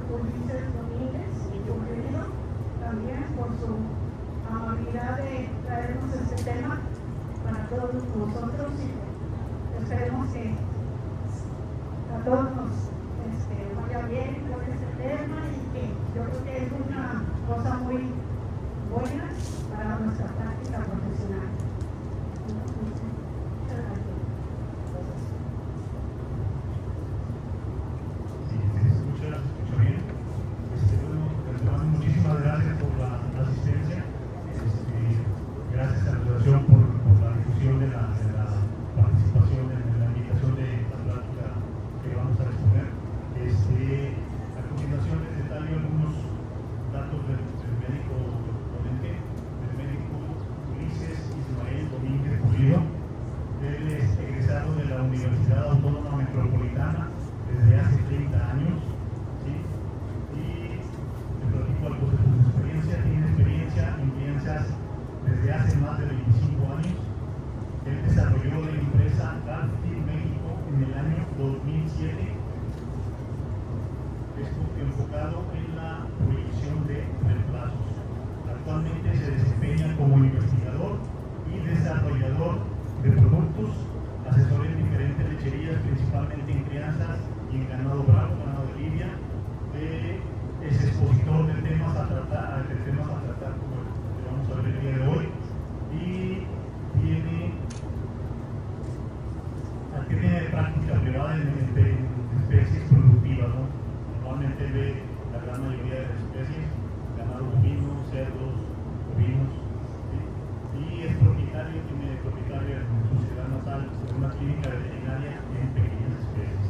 Ulises Domínguez y Pulido, también por su amabilidad de traernos este tema para todos nosotros, y esperemos que a todos nos vaya bien con este tema, y que yo creo que es una cosa muy buena para nuestra práctica profesional. Muchas gracias. Escucho bien. Bueno, muchísimas gracias por la asistencia. Gracias a la asociación por la difusión de la participación en la invitación de la plática que vamos a exponer. A continuación les detallo algunos datos del médico ponente, del médico Ulises Ismael Domínguez Pulido. Él es egresado de la Universidad Autónoma Metropolitana desde hace 30 años. Algo de su experiencia, tiene experiencia en crianzas desde hace más de 25 años. Él desarrolló la empresa Calfin México en el año 2007, esto enfocado en la prohibición de reemplazos. Actualmente se desempeña como investigador y desarrollador de productos, asesor en diferentes lecherías, principalmente en crianzas y en ganado bravo, ganado de lidia. Es expositor de temas a tratar, como el que vamos a ver el día de hoy, y tiene práctica privada en especies productivas, ¿no? Normalmente ve la gran mayoría de las especies, ganado bovino, cerdos, ovinos, ¿sí? Y es propietario, tiene propietaria en su ciudad natal de una clínica veterinaria en pequeñas especies.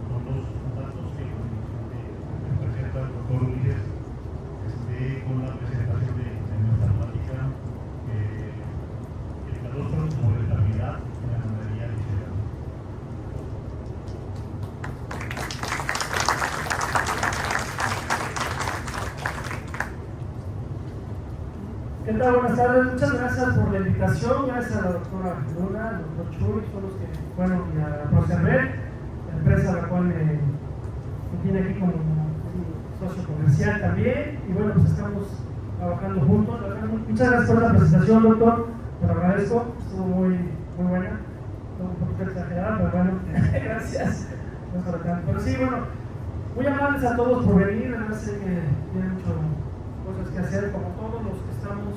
Son dos datos que presenta el doctor Ulises con la presentación de nuestra plática, el calostro como rentabilidad en la ganadería lechera. ¿Qué tal? Buenas tardes, muchas gracias por la invitación, gracias a la doctora Luna, al doctor Chuy, todos los que fueron a Procervet, la empresa a la cual me tiene aquí como socio comercial también, y bueno, pues estamos trabajando juntos. Muchas gracias por la presentación, doctor, te lo agradezco, estuvo muy buena, un poquito exagerada, pero bueno, gracias. Pero sí, bueno, muy amables a todos por venir, además sé que tienen muchas cosas que hacer, como todos los que estamos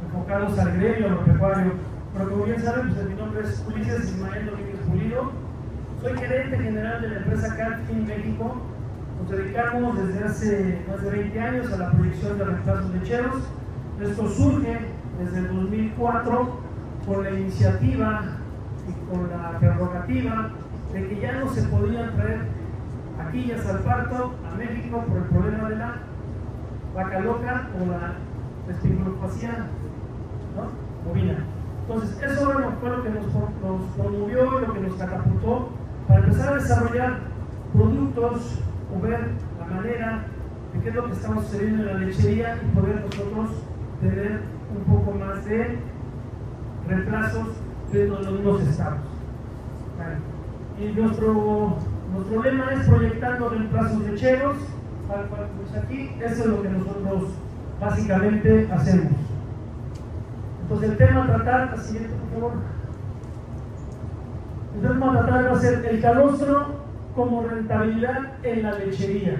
enfocados al gremio agropecuario. Pero como bien saben, pues mi nombre es Ulises Ismael Domínguez Pulido, soy gerente general de la empresa Calfin México. Nos dedicamos desde hace más de 20 años a la proyección de reemplazos lecheros. Esto surge desde el 2004 con la iniciativa y con la prerrogativa de que ya no se podían traer vaquillas al parto a México por el problema de la vaca loca o la espinglopatía, ¿no? Bovina. Entonces, eso bueno, fue lo que nos promovió y lo que nos catapultó para empezar a desarrollar productos o ver la manera de qué es lo que estamos sucediendo en la lechería y poder nosotros tener un poco más de reemplazos de los mismos estados. Bueno, y nuestro lema es proyectando reemplazos lecheros. Pues aquí, eso es lo que nosotros básicamente hacemos. Entonces el tema a tratar, la siguiente por favor. El tema a tratar va a ser el calostro como rentabilidad en la lechería.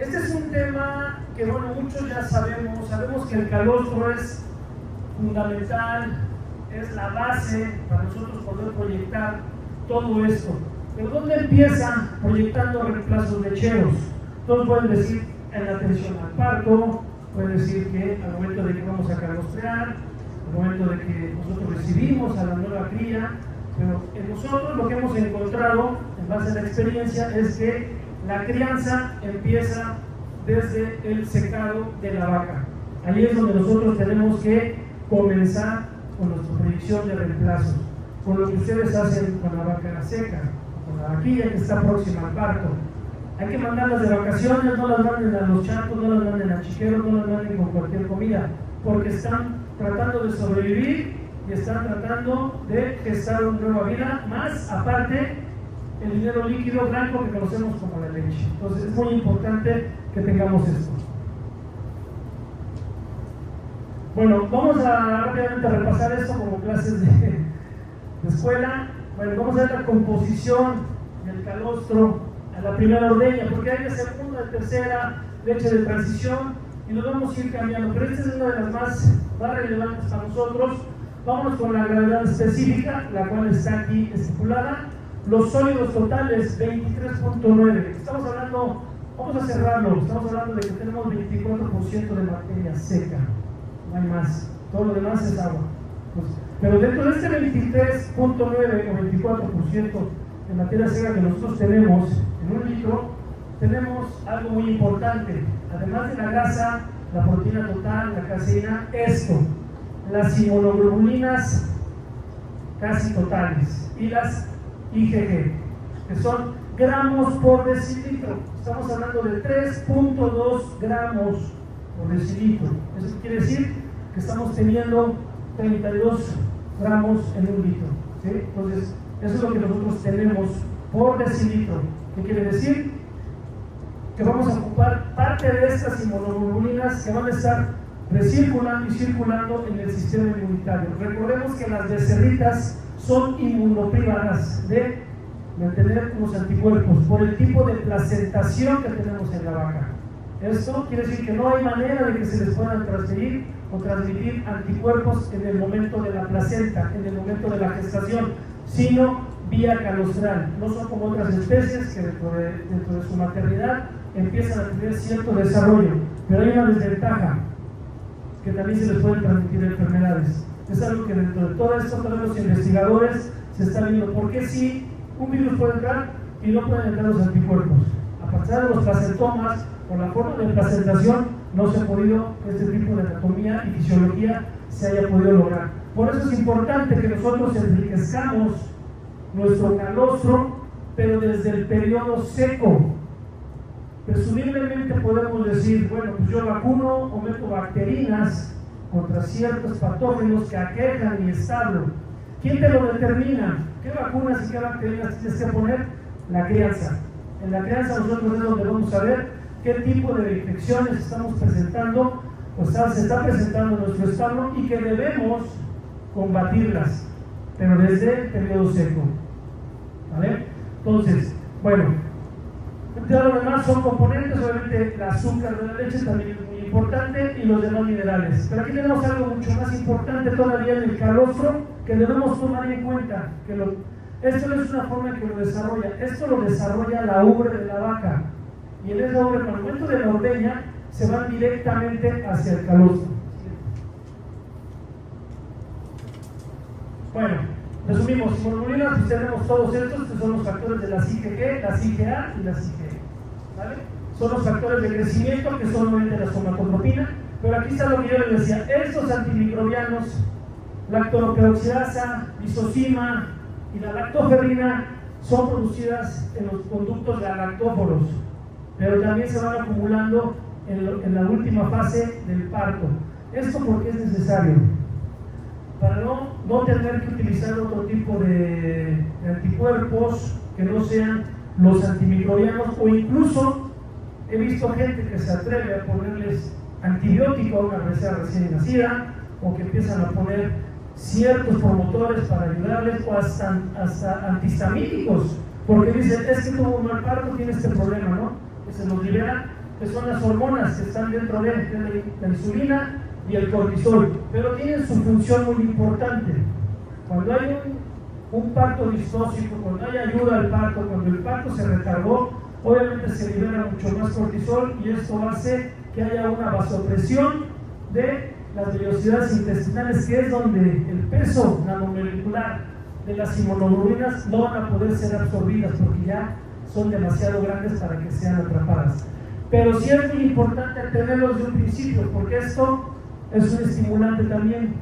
Este es un tema que bueno, muchos ya sabemos que el calostro es fundamental, es la base para nosotros poder proyectar todo esto. Pero ¿dónde empieza proyectando reemplazos lecheros? Todos pueden decir en la atención al parto, pueden decir que al momento de que vamos a calostrear, al momento de que nosotros recibimos a la nueva cría, pero en nosotros lo que hemos encontrado en base a la experiencia es que la crianza empieza desde el secado de la vaca. Ahí es donde nosotros tenemos que comenzar con nuestra predicción de reemplazos, con lo que ustedes hacen con la vaca seca, con la vaquilla que está próxima al parto. Hay que mandarlas de vacaciones, no las manden a los chatos, no las manden a chiqueros, no las manden con cualquier comida, porque están tratando de sobrevivir y están tratando de gestar una nueva vida, más aparte el dinero líquido blanco que conocemos como la leche. Entonces es muy importante que tengamos esto. Bueno, vamos a rápidamente repasar esto como clases de escuela. Bueno, vamos a ver la composición del calostro a la primera ordeña, porque hay de segunda, de tercera, leche de transición, y nos vamos a ir cambiando, pero esta es una de las más relevantes para nosotros. Vámonos con la gravedad específica, la cual está aquí estipulada. Los sólidos totales, 23.9. Estamos hablando, vamos a cerrarlo, estamos hablando de que tenemos 24% de materia seca, no hay más, todo lo demás es agua. Pues, pero dentro de este 23.9 o 24% de materia seca que nosotros tenemos en un litro, tenemos algo muy importante. Además de la grasa, la proteína total, la caseína, esto, las inmunoglobulinas casi totales y las IgG, que son gramos por decilitro. Estamos hablando de 3.2 gramos por decilitro. Eso quiere decir que estamos teniendo 32 gramos en un litro, ¿sí? Entonces, eso es lo que nosotros tenemos por decilitro. ¿Qué quiere decir? Que vamos a ocupar parte de estas inmunoglobulinas que van a estar recirculando y circulando en el sistema inmunitario. Recordemos que las becerritas son inmunoprivadas de mantener los anticuerpos por el tipo de placentación que tenemos en la vaca. Esto quiere decir que no hay manera de que se les puedan transferir o transmitir anticuerpos en el momento de la placenta, en el momento de la gestación, sino vía calostral. No son como otras especies que dentro de su maternidad empiezan a tener cierto desarrollo, pero hay una desventaja, que también se les pueden transmitir enfermedades. Es algo que dentro de todo esto, todos los investigadores se están viendo por qué sí un virus puede entrar y no pueden entrar los anticuerpos. A pesar de los placentomas o la forma de placentación, no se ha podido, este tipo de anatomía y fisiología se haya podido lograr. Por eso es importante que nosotros enriquezcamos nuestro calostro, pero desde el periodo seco. Presumiblemente podemos decir, bueno, pues yo vacuno o meto bacterinas contra ciertos patógenos que aquejan mi establo. ¿Quién te lo determina? ¿Qué vacunas y qué bacterias tienes que poner? La crianza. En la crianza nosotros es donde vamos a ver qué tipo de infecciones estamos presentando o se está presentando en nuestro establo y que debemos combatirlas, pero desde el periodo seco. ¿Vale? Entonces, bueno, ya lo demás son componentes, obviamente el azúcar de la leche también es muy importante y los demás minerales. Pero aquí tenemos algo mucho más importante todavía en el calostro que debemos tomar en cuenta, que esto no es una forma que lo desarrolla, esto lo desarrolla la ubre de la vaca. Y en esa ubre, con el momento de la ordeña, se van directamente hacia el calostro. Bueno, resumimos, inmunoglobulinas, pues tenemos todos estos, que son los factores de las IgG, las IgA y las IgE. ¿Vale? Son los factores de crecimiento, que son obviamente la somatotropina, pero aquí está lo que yo les decía, estos antimicrobianos, lactoperoxidasa, lisozima y la lactoferrina, son producidas en los conductos galactóforos, pero también se van acumulando en la última fase del parto. ¿Esto por qué es necesario? Para no tener que utilizar otro tipo de anticuerpos que no sean los antimicrobianos, o incluso he visto gente que se atreve a ponerles antibiótico a una recién nacida, o que empiezan a poner ciertos promotores para ayudarles, o hasta antihistamínicos, porque dicen, es que tuvo un mal parto, tiene este problema, ¿no? Que se nos libera, que son las hormonas que están dentro de la insulina y el cortisol, pero tienen su función muy importante. Cuando hay un parto distóxico, cuando hay ayuda al parto, cuando el parto se retardó, obviamente se libera mucho más cortisol y esto hace que haya una vasopresión de las vellosidades intestinales, que es donde el peso nanomolecular de las inmunoglobulinas no van a poder ser absorbidas porque ya son demasiado grandes para que sean atrapadas. Pero sí es muy importante tenerlos desde un principio, porque esto es un estimulante también.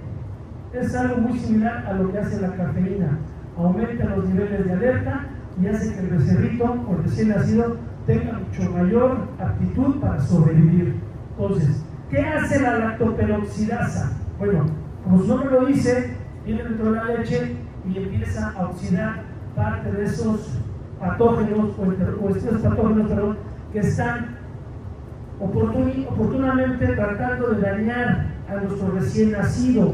Es algo muy similar a lo que hace la cafeína. Aumenta los niveles de alerta y hace que el becerrito o el recién nacido tenga mucho mayor aptitud para sobrevivir. Entonces, ¿qué hace la lactoperoxidasa? Bueno, como su nombre lo dice, viene dentro de la leche y empieza a oxidar parte de esos patógenos o estos patógenos, perdón, que están oportunamente tratando de dañar a nuestro recién nacido.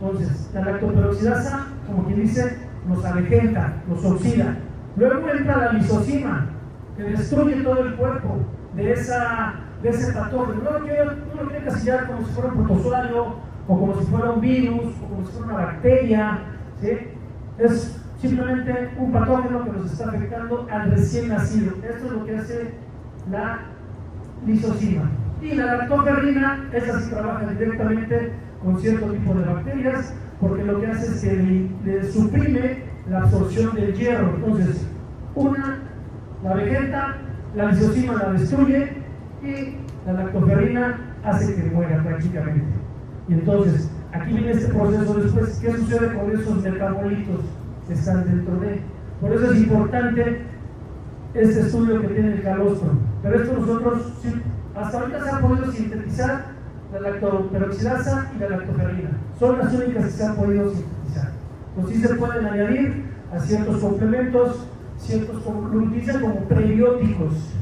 Entonces, la lactoperoxidasa, como quien dice, nos avejenta, nos oxida. Luego entra la lisozima, que destruye todo el cuerpo de ese patógeno. No lo quiero encasillar como si fuera un protozoario, o como si fuera un virus, o como si fuera una bacteria, ¿sí? Es simplemente un patógeno que nos está afectando al recién nacido. Esto es lo que hace la lisozima. Y la lactoferrina, esa sí trabaja directamente con cierto tipo de bacterias, porque lo que hace es que le suprime la absorción del hierro. Entonces, una la vegeta, la lisozima la destruye y la lactoferrina hace que muera prácticamente. Y entonces, aquí viene este proceso después. ¿Qué sucede con esos metabolitos que están dentro de? Por eso es importante este estudio que tiene el calostro. Pero esto nosotros, sí, hasta ahorita se ha podido sintetizar la lactoperoxidasa y la lactoferrina. Son las únicas que se han podido sintetizar. Pues sí se pueden añadir a ciertos complementos, lo utilizan como prebióticos.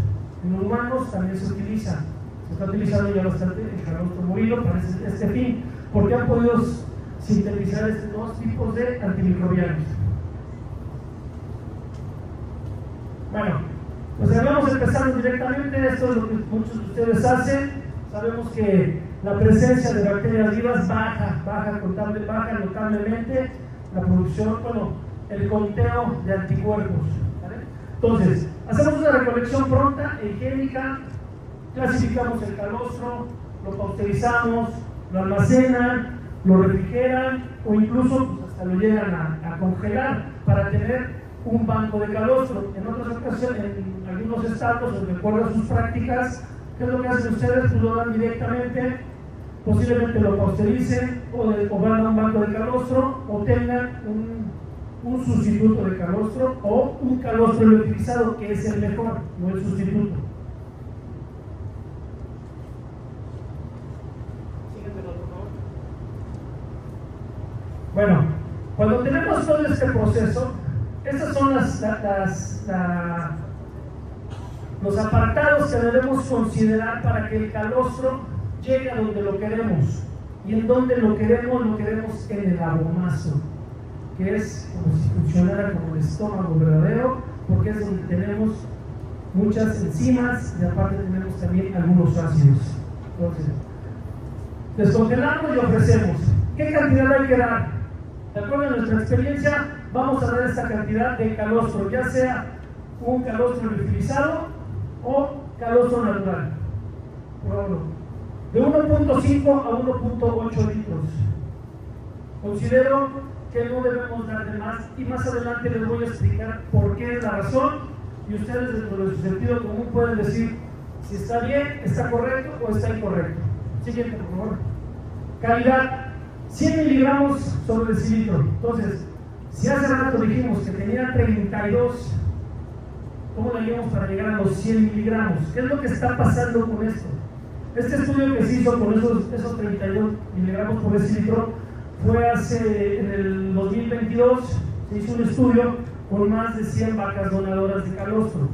En los humanos también se utiliza. Se está utilizando ya bastante el calostro murilo para este fin, porque han podido sintetizar estos dos tipos de antimicrobianos. Bueno, pues vamos empezando directamente. Esto es lo que muchos de ustedes hacen. Sabemos que la presencia de bacterias vivas baja notablemente la producción, el conteo de anticuerpos, ¿vale? Entonces, hacemos una recolección pronta e higiénica, clasificamos el calostro, lo pasteurizamos, lo almacenan, lo refrigeran o incluso pues, hasta lo llegan a congelar para tener un banco de calostro. En otras ocasiones, en algunos estados, de acuerdo a sus prácticas, ¿qué es lo que hacen ustedes? Pues lo dan directamente, posiblemente lo pasteuricen o van a un banco de calostro o tengan un sustituto de calostro o un calostro utilizado, que es el mejor, no el sustituto. Síguetelo, por favor. Bueno, cuando tenemos todo este proceso, estos son los apartados que debemos considerar para que el calostro llegue a donde lo queremos. Y en donde lo queremos en el abomazo, que es como si funcionara como el estómago verdadero, porque es donde tenemos muchas enzimas y aparte tenemos también algunos ácidos. Entonces, descongelamos y ofrecemos. ¿Qué cantidad hay que dar? De acuerdo a nuestra experiencia, vamos a dar esta cantidad de calostro, ya sea un calostro liofilizado o calostro natural. Por ejemplo, de 1.5 a 1.8 litros. Considero que no debemos dar de más y más adelante les voy a explicar por qué es la razón y ustedes dentro de su sentido común pueden decir si está bien, está correcto o está incorrecto. Siguiente, por favor. Calidad, 100 miligramos sobre decilitro. Entonces, si hace rato dijimos que tenía 32, ¿cómo le haríamos para llegar a los 100 miligramos? ¿Qué es lo que está pasando con esto? Este estudio que se hizo con esos 32 miligramos por decilitro fue en el 2022, se hizo un estudio con más de 100 vacas donadoras de calostro.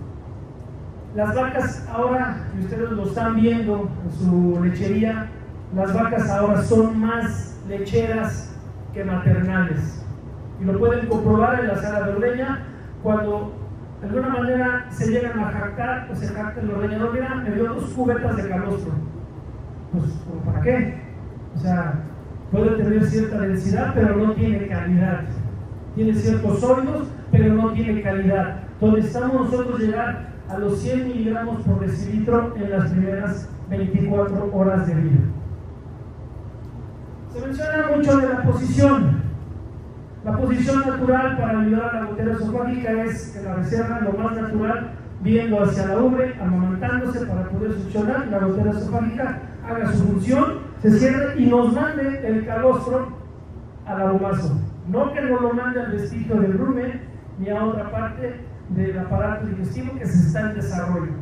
Las vacas ahora, y ustedes lo están viendo en su lechería, las vacas ahora son más lecheras que maternales. Y lo pueden comprobar en la sala de ordeña cuando de alguna manera se llegan a jactar, o se jacta el ordeñador, mira, me dio 2 cubetas de calostro. Pues, ¿para qué? O sea, puede tener cierta densidad, pero no tiene calidad. Tiene ciertos sólidos, pero no tiene calidad. Donde estamos nosotros llegar a los 100 miligramos por decilitro en las primeras 24 horas de vida. Se menciona mucho de la posición. La posición natural para ayudar a la gotera esofágica es que la becerra, lo más natural, viendo hacia la ubre, amamantándose para poder succionar, la gotera esofágica haga su función, se cierre y nos mande el calostro al abomazo. No que no lo mande al vestigio del rumen ni a otra parte del aparato digestivo que se está en desarrollo.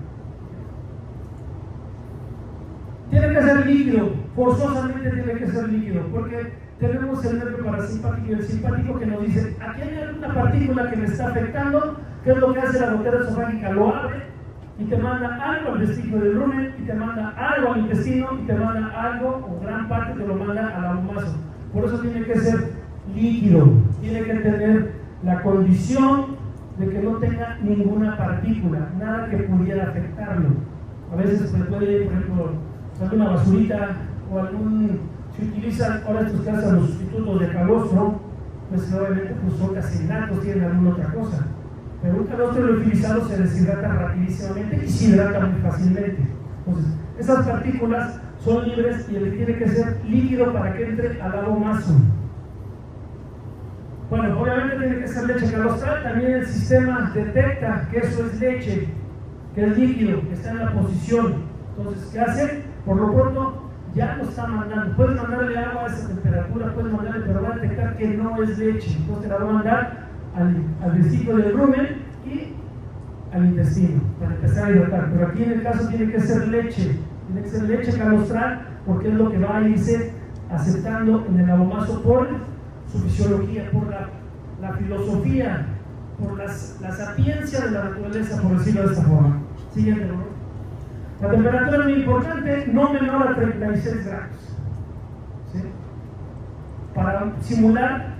Tiene que ser líquido, forzosamente tiene que ser líquido, porque tenemos el nervio parasimpático y el simpático que nos dice, aquí hay una partícula que me está afectando, ¿Qué es lo que hace la gotera esofágica? Lo abre y te manda algo al vestíbulo del rumen, y te manda algo al intestino, y te manda algo, o gran parte te lo manda al abomazo. Por eso tiene que ser líquido, tiene que tener la condición de que no tenga ninguna partícula, nada que pudiera afectarlo. A veces pues, puede, por ejemplo, alguna basurita o si utilizan ahora estos que hacen los sustitutos de calostro, pues obviamente pues, son caseinatos, tienen alguna otra cosa. Pero un calostro liofilizado se deshidrata rapidísimamente y se hidrata muy fácilmente. Entonces, esas partículas son libres y el tiene que ser líquido para que entre al abomazo. Bueno, obviamente tiene que ser leche calostral. También el sistema detecta que eso es leche, que es líquido, que está en la posición. Entonces, ¿qué hace? Por lo pronto, ya lo está mandando. Puedes mandarle agua a esa temperatura, puedes mandarle, pero va a detectar que no es leche. Entonces, te la va a mandar al vestíbulo del rumen y al intestino para empezar a hidratar. Pero aquí en el caso tiene que ser leche calostral, porque es lo que va a irse aceptando en el abomazo por su fisiología, por la filosofía, por la sapiencia de la naturaleza, por decirlo de esta forma. Siguiente, ¿no? La temperatura es muy importante, no menor a 36 grados, ¿sí? Para simular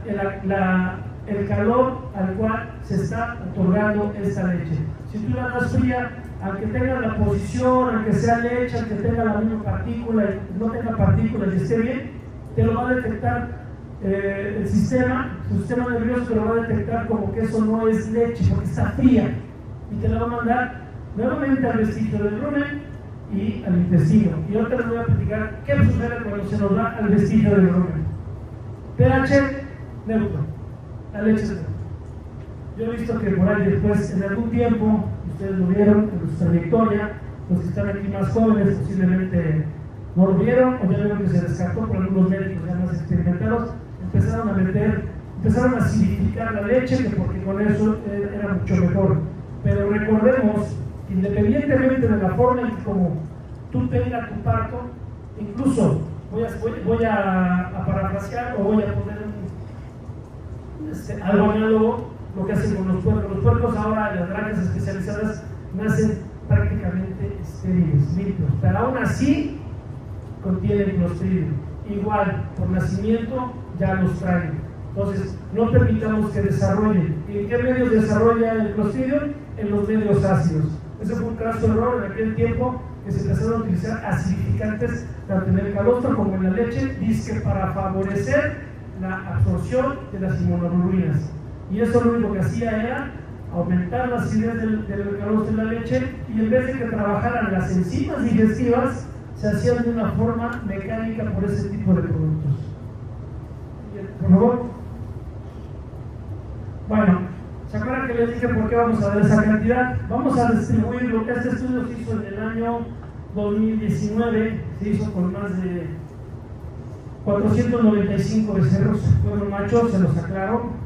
el calor al cual se está otorgando esta leche. Si tú la das fría, aunque tenga la posición, aunque sea leche, aunque tenga la misma partícula, no tenga partículas y esté bien, te lo va a detectar el sistema nervioso, te lo va a detectar como que eso no es leche, porque está fría, y te la va a mandar nuevamente al vestíbulo del rumen y al intestino. Y ahorita les voy a platicar qué sucede cuando se nos va al vestíbulo del rumen. pH neutro, la leche neutro. Yo he visto que por ahí después, en algún tiempo, ustedes lo vieron en su trayectoria, los que están aquí más jóvenes posiblemente no lo vieron, o ya vieron que se descartó por algunos médicos ya más experimentados, empezaron a acidificar la leche, que porque con eso era mucho mejor. Pero recordemos, independientemente de la forma en que como tú tengas tu parto, incluso voy a parafrasear o voy a poner algo análogo lo que hacen con los puercos. Los puercos ahora, las granjas especializadas, nacen prácticamente estériles, limpios, pero aún así contienen clostridium. Igual, por nacimiento ya los traen. Entonces, no permitamos que desarrollen. ¿Y en qué medios desarrolla el clostridium? En los medios ácidos. Ese fue un craso error en aquel tiempo, que se empezaron a utilizar acidificantes tanto en el calostro como en la leche, dizque para favorecer la absorción de las inmunoglobulinas. Y eso lo único que hacía era aumentar la acidez del calostro en la leche, y en vez de que trabajaran las enzimas digestivas, se hacían de una forma mecánica por ese tipo de productos. Por favor. Bueno, ¿se acuerdan que les dije por qué vamos a dar esa cantidad? Vamos a distribuir lo que este estudio se hizo en el año 2019, se hizo con más de 495 becerros, fueron machos, se los aclaro.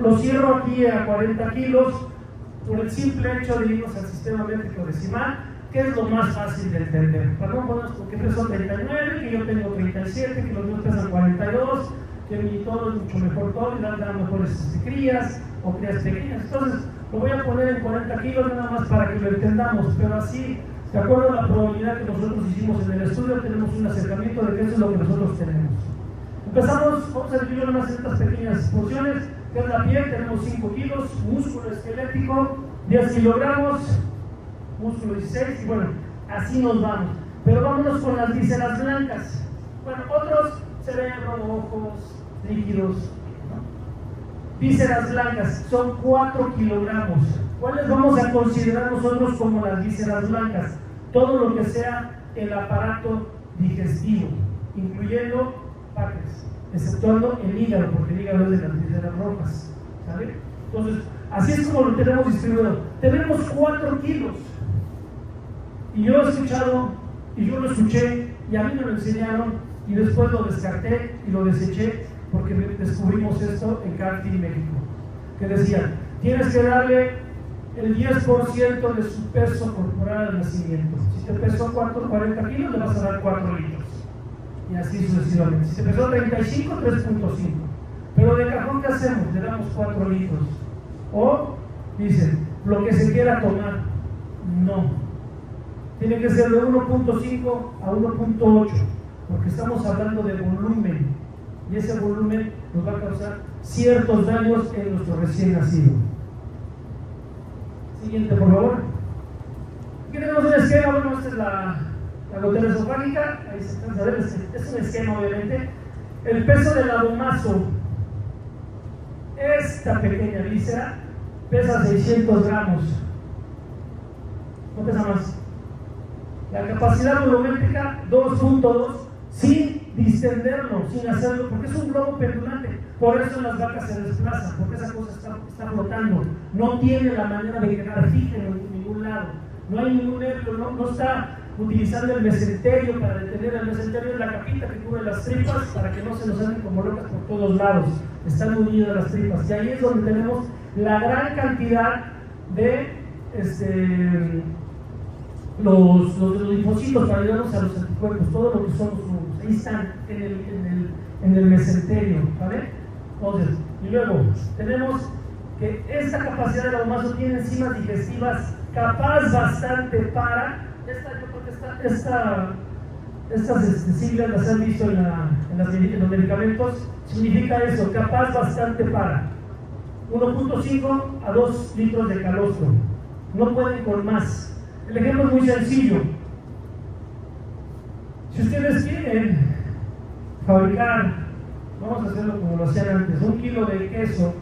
Lo cierro aquí a 40 kilos por el simple hecho de irnos al sistema métrico decimal, que es lo más fácil de entender. Para no ponernos porque peso 39, que yo tengo 37, que los míos pesan 42, que mi todo es mucho mejor todo y dan mejores crías o crías pequeñas. Entonces lo voy a poner en 40 kilos nada más para que lo entendamos, pero así, de acuerdo a la probabilidad que nosotros hicimos en el estudio, tenemos un acercamiento de que eso es lo que nosotros tenemos. Empezamos, vamos a dividirlo en estas pequeñas porciones, que es la piel, tenemos 5 kilos, músculo esquelético, 10 kilogramos, músculo 16, y bueno, así nos vamos. Pero vámonos con las vísceras blancas. Bueno, otros cerebro, ojos, líquidos, ¿no? Vísceras blancas, son 4 kilogramos. ¿Cuáles vamos a considerar nosotros como las vísceras blancas? Todo lo que sea el aparato digestivo, incluyendo páncreas, exceptuando el hígado, porque el hígado es de las vísceras rojas, ¿sabe? Entonces, así es como lo tenemos distribuido. Tenemos 4 kilos. Y yo he escuchado, y yo lo escuché, y a mí me lo enseñaron, y después lo descarté y lo deseché, porque descubrimos esto en Cartil México, que decían, tienes que darle el 10% de su peso corporal al nacimiento. Si te pesó 40 kilos, le vas a dar 4 litros. Y así sucesivamente. Si te pesó 35, 3.5. Pero de cajón, ¿qué hacemos? Le damos 4 litros. O Dicen, lo que se quiera tomar, no. Tiene que ser de 1.5 a 1.8, porque estamos hablando de volumen, y ese volumen nos va a causar ciertos daños en nuestro recién nacido. Siguiente, por favor. Aquí tenemos un esquema. Bueno, esta es la gotera esofágica, ahí se alcanza a ver, es un esquema obviamente. El peso del abomazo, esta pequeña víscera, pesa 600 gramos. No pesa más. La capacidad volumétrica 2.2, sin distenderlo, sin hacerlo, porque es un globo pendulante. Por eso las vacas se desplazan, porque esa cosa está flotando. No tiene la manera de quedar fija en ningún lado. No hay ningún nervio, no está utilizando el mesenterio para detener. El mesenterio es la capita que cubre las tripas para que no se nos anden como locas por todos lados. Están unidas las tripas. Y ahí es donde tenemos la gran cantidad de los linfocitos para ayudarnos a los anticuerpos, todo lo que son los humos. Ahí están en el mesenterio, ¿vale? Entonces, y luego tenemos que esta capacidad del abomazo tiene enzimas digestivas capaz bastante para, estas siglas las han visto en los medicamentos, significa eso, capaz bastante para 1.5 a 2 litros de calostro, no pueden con más. El ejemplo es muy sencillo. Si ustedes quieren fabricar, vamos a hacerlo como lo hacían antes, 1 kilo de queso,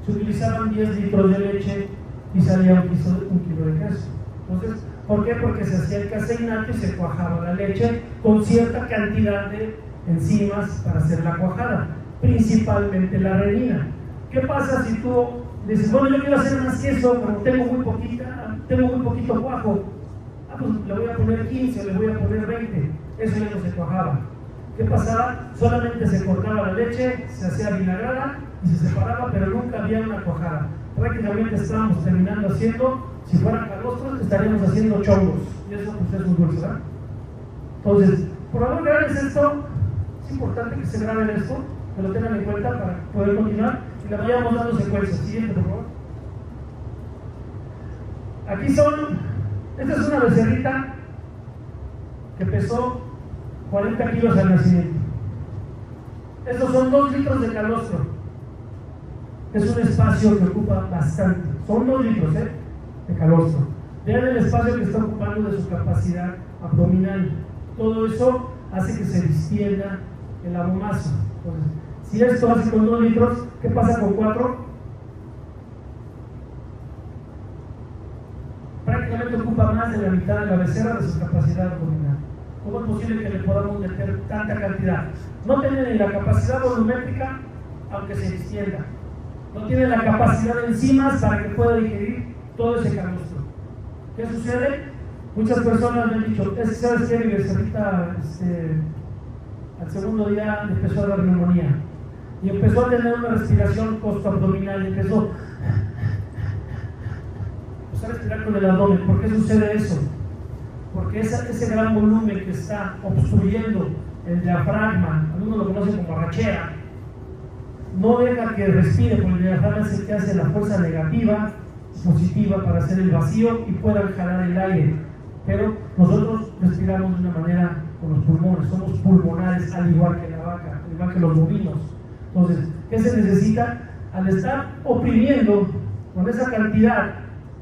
se utilizaban 10 litros de leche y salía 1 kilo de queso. Entonces, ¿por qué? Porque se hacía el caseinato y se cuajaba la leche con cierta cantidad de enzimas para hacer la cuajada, principalmente la renina. ¿Qué pasa si tú dices, bueno, yo quiero hacer más queso, pero tengo muy poquito cuajo? Pues le voy a poner 15 o le voy a poner 20. Eso ya no se cuajaba. ¿Qué pasaba? Solamente se cortaba la leche, se hacía vinagrada y se separaba, pero nunca había una cuajada. Prácticamente estábamos terminando haciendo, si fueran calostros, estaríamos haciendo chongos. Y eso pues es un dulce, ¿verdad? Entonces, por favor, graben esto. Es importante que se graben esto, que lo tengan en cuenta para poder continuar y le vayamos dando secuencias. Siguiente, por favor. Aquí esta es una becerrita que pesó 40 kilos al nacimiento. Estos son 2 litros de calostro. Es un espacio que ocupa bastante. Son 2 litros de calostro. Vean el espacio que está ocupando de su capacidad abdominal. Todo eso hace que se distienda el abomazo. Entonces, si esto hace con 2 litros, ¿qué pasa con 4? Prácticamente ocupa más de la mitad de la becerra de su capacidad abdominal. ¿Cómo es posible que le podamos meter tanta cantidad? No tiene ni la capacidad volumétrica, aunque se distienda. No tiene la capacidad de enzimas para que pueda digerir todo ese calostro. ¿Qué sucede? Muchas personas me han dicho, ¿sabes qué? Mi becerrita al segundo día empezó a dar neumonía y empezó a tener una respiración costoabdominal y empezó a respirar con el abdomen. ¿Por qué sucede eso? Porque ese gran volumen que está obstruyendo el diafragma, algunos lo conocen como arrachera, no deja que respire, porque el diafragma es el que hace la fuerza negativa, positiva para hacer el vacío y pueda jalar el aire. Pero nosotros respiramos de una manera con los pulmones, somos pulmonares al igual que la vaca, al igual que los bovinos. Entonces, ¿qué se necesita? Al estar oprimiendo con esa cantidad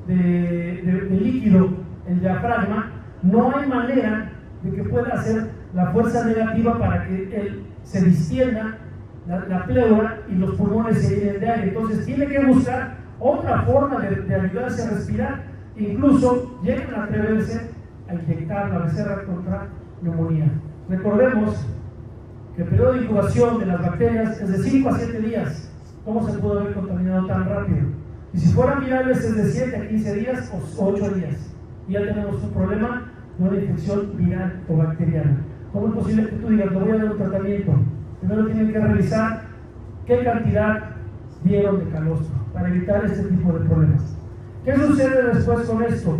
de líquido el diafragma, no hay manera de que pueda hacer la fuerza negativa para que él se distienda la pleura y los pulmones se llenen de aire. Entonces tiene que buscar otra forma de ayudarse a respirar. Incluso llegan a atreverse a inyectar la becerra contra neumonía. Recordemos que el periodo de incubación de las bacterias es de 5 a 7 días. ¿Cómo se pudo haber contaminado tan rápido? Y si fueran virales es de 7 a 15 días o 8 días. Y ya tenemos un problema de una infección viral o bacteriana. ¿Cómo es posible que tú digas, te voy a dar un tratamiento? Primero tienen que revisar qué cantidad dieron de calostro para evitar este tipo de problemas. ¿Qué sucede después con esto?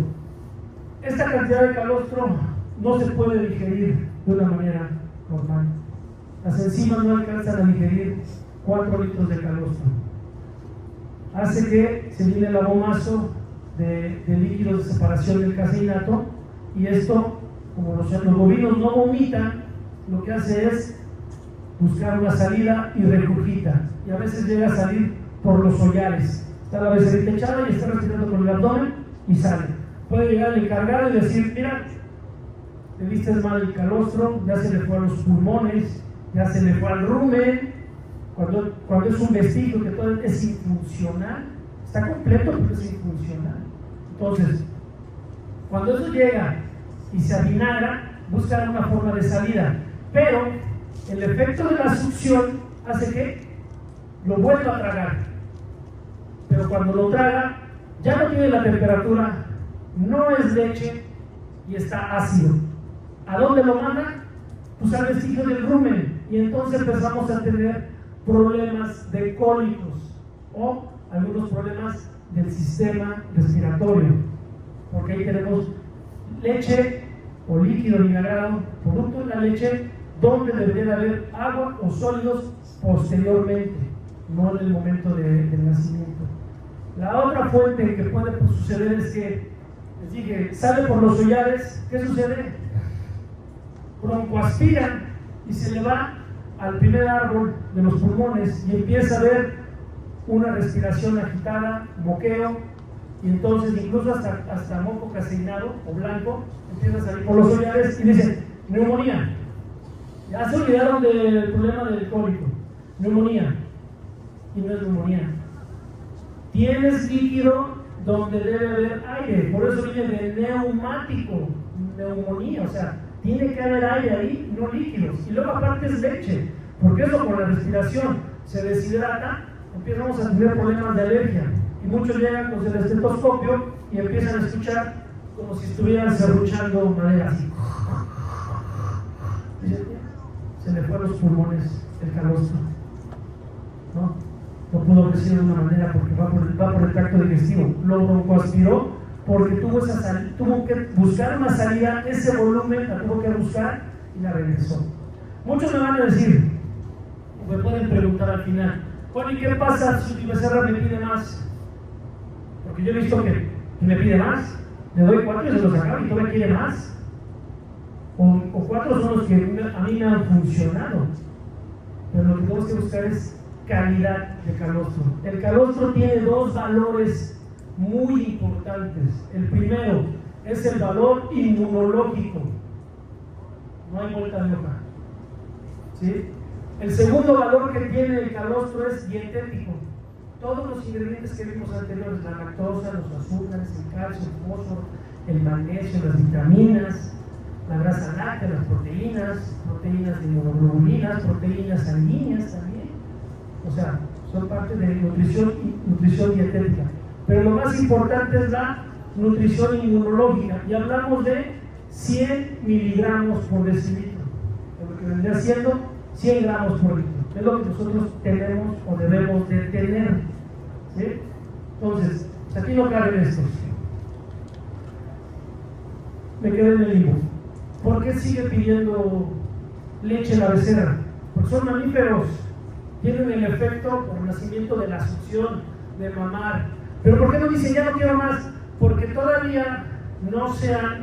Esta cantidad de calostro no se puede digerir de una manera normal. Las enzimas no alcanzan a digerir 4 litros de calostro. hace que se llene el abomazo de líquidos de separación del caseinato, y esto, como los bovinos no vomitan, lo que hace es buscar una salida y regurgita, y a veces llega a salir por los hollares. Está la becerrita echada y está respirando con el abdomen y sale. Puede llegar el encargado y decir: mira, le diste mal el calostro, ya se le fue a los pulmones, ya se le fue al rumen. Cuando es un vestigio que todo es infuncional, está completo pero es infuncional. Entonces, cuando eso llega y se avinagra, busca una forma de salida, pero el efecto de la succión hace que lo vuelva a tragar, pero cuando lo traga ya no tiene la temperatura, no es leche y está ácido. ¿A dónde lo manda? Pues al vestigio del rumen, y entonces empezamos a tener problemas de cólicos o algunos problemas del sistema respiratorio, porque ahí tenemos leche o líquido vinagrado, producto de la leche, donde debería haber agua o sólidos posteriormente, no en el momento del nacimiento. La otra fuente que puede suceder es que, les dije, sale por los hollares. ¿Qué sucede? Broncoaspira y se le va al primer árbol de los pulmones y empieza a ver una respiración agitada, moqueo, y entonces incluso hasta moco caseinado o blanco empieza a salir por los hollares y dice: neumonía. Ya se olvidaron del problema del cólico, neumonía, y no es neumonía. Tienes líquido donde debe haber aire, por eso viene de neumático, neumonía, o sea, tiene que haber aire ahí, no líquidos. Y luego aparte es leche, porque eso con la respiración se deshidrata, empezamos a tener problemas de alergia. Y muchos llegan con el estetoscopio y empiezan a escuchar como si estuvieran serruchando madera así. Se le fue a los pulmones el calostro, ¿no? No pudo crecer de una manera porque va por el tracto digestivo. Lo broncoaspiró porque tuvo que buscar una salida, ese volumen la tuvo que buscar y la regresó. Muchos me van a decir, me pueden preguntar al final: bueno, ¿y qué pasa si mi becerra me pide más? Porque yo he visto que me pide más, le doy 4 y se los acabo y todavía quiere más. O 4 son los que a mí me han funcionado. Pero lo que tenemos que buscar es calidad de calostro. El calostro tiene 2 valores muy importantes. El primero es el valor inmunológico. No hay vuelta de hoja. ¿Sí? El segundo valor que tiene el calostro es dietético. Todos los ingredientes que vimos anteriores, la lactosa, los azúcares, el calcio, el fósforo, el magnesio, las vitaminas, la grasa láctea, las proteínas de inmunoglobulinas, proteínas sanguíneas también. O sea, son parte de nutrición dietética. Pero lo más importante es la nutrición inmunológica. Y hablamos de 100 miligramos por decilitro. Lo que vendría siendo 100 gramos por litro. Es lo que nosotros tenemos o debemos de tener. ¿Sí? Entonces, aquí no caben estos. Me quedé en el limbo. ¿Por qué sigue pidiendo leche la becerra? Porque son mamíferos. Tienen el efecto por nacimiento de la succión, de mamar. Pero ¿por qué no dicen ya no quiero más? Porque todavía no se han